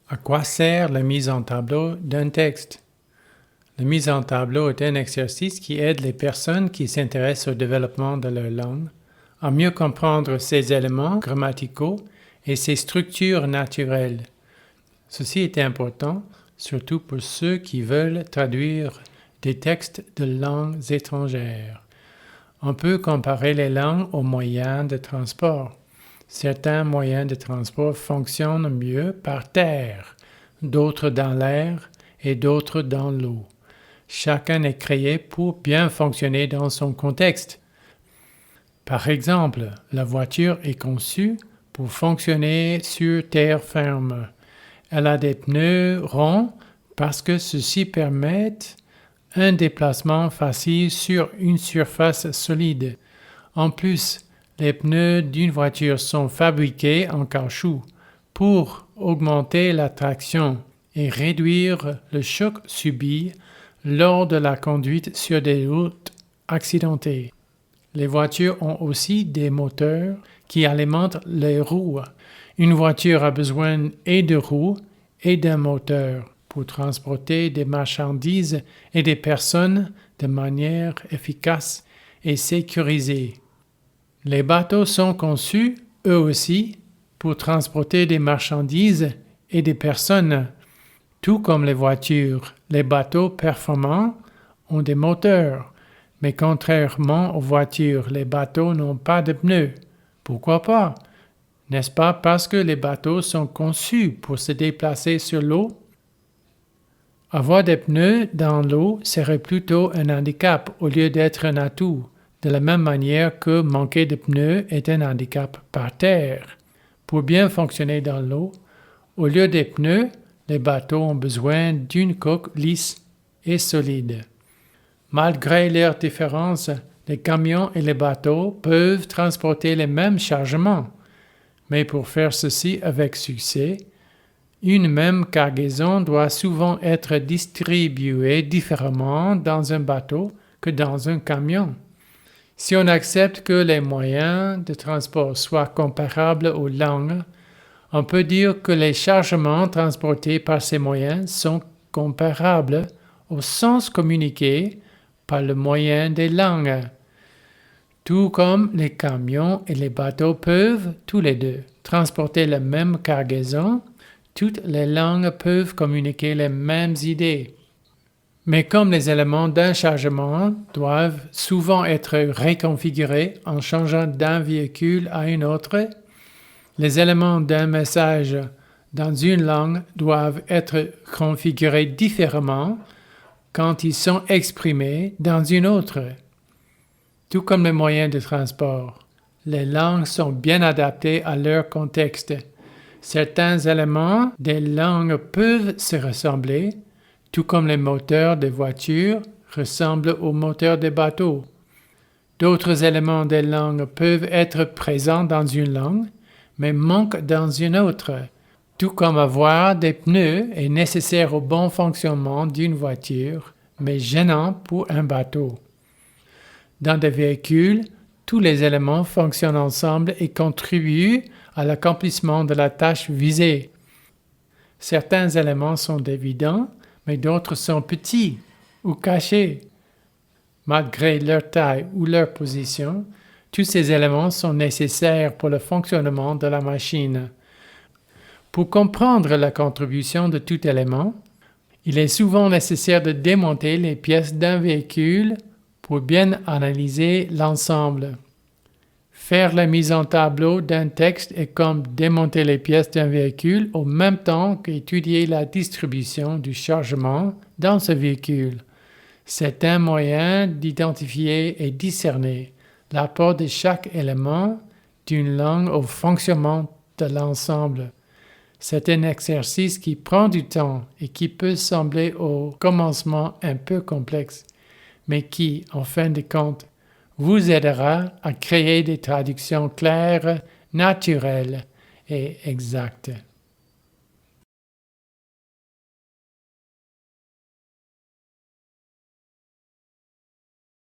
À quoi sert la mise en tableau d'un texte? La mise en tableau est un exercice qui aide les personnes qui s'intéressent au développement de leur langue à mieux comprendre ses éléments grammaticaux et ses structures naturelles. Ceci est important, surtout pour ceux qui veulent traduire des textes de langues étrangères. On peut comparer les langues aux moyens de transport. Certains moyens de transport fonctionnent mieux par terre, d'autres dans l'air et d'autres dans l'eau. Chacun est créé pour bien fonctionner dans son contexte. Par exemple, la voiture est conçue pour fonctionner sur terre ferme. Elle a des pneus ronds parce que ceux-ci permettent un déplacement facile sur une surface solide. En plus, les pneus d'une voiture sont fabriqués en caoutchouc pour augmenter la traction et réduire le choc subi lors de la conduite sur des routes accidentées. Les voitures ont aussi des moteurs qui alimentent les roues. Une voiture a besoin et de roues et d'un moteur pour transporter des marchandises et des personnes de manière efficace et sécurisée. Les bateaux sont conçus, eux aussi, pour transporter des marchandises et des personnes. Tout comme les voitures, les bateaux performants ont des moteurs, mais contrairement aux voitures, les bateaux n'ont pas de pneus. Pourquoi pas? N'est-ce pas parce que les bateaux sont conçus pour se déplacer sur l'eau? Avoir des pneus dans l'eau serait plutôt un handicap au lieu d'être un atout, de la même manière que manquer de pneus est un handicap par terre. Pour bien fonctionner dans l'eau, au lieu des pneus, les bateaux ont besoin d'une coque lisse et solide. Malgré leurs différences, les camions et les bateaux peuvent transporter les mêmes chargements. Mais pour faire ceci avec succès, une même cargaison doit souvent être distribuée différemment dans un bateau que dans un camion. Si on accepte que les moyens de transport soient comparables aux langues, on peut dire que les chargements transportés par ces moyens sont comparables au sens communiqué par le moyen des langues. Tout comme les camions et les bateaux peuvent, tous les deux, transporter la même cargaison, toutes les langues peuvent communiquer les mêmes idées. Mais comme les éléments d'un chargement doivent souvent être reconfigurés en changeant d'un véhicule à un autre, les éléments d'un message dans une langue doivent être configurés différemment quand ils sont exprimés dans une autre. Tout comme les moyens de transport, les langues sont bien adaptées à leur contexte. Certains éléments des langues peuvent se ressembler, tout comme les moteurs des voitures ressemblent aux moteurs des bateaux. D'autres éléments des langues peuvent être présents dans une langue, mais manquent dans une autre, tout comme avoir des pneus est nécessaire au bon fonctionnement d'une voiture, mais gênant pour un bateau. Dans des véhicules, tous les éléments fonctionnent ensemble et contribuent à l'accomplissement de la tâche visée. Certains éléments sont évidents, mais d'autres sont petits ou cachés. Malgré leur taille ou leur position, tous ces éléments sont nécessaires pour le fonctionnement de la machine. Pour comprendre la contribution de tout élément, il est souvent nécessaire de démonter les pièces d'un véhicule pour bien analyser l'ensemble. Faire la mise en tableau d'un texte est comme démonter les pièces d'un véhicule au même temps qu'étudier la distribution du chargement dans ce véhicule. C'est un moyen d'identifier et discerner l'apport de chaque élément d'une langue au fonctionnement de l'ensemble. C'est un exercice qui prend du temps et qui peut sembler au commencement un peu complexe, mais qui, en fin de compte, vous aidera à créer des traductions claires, naturelles et exactes.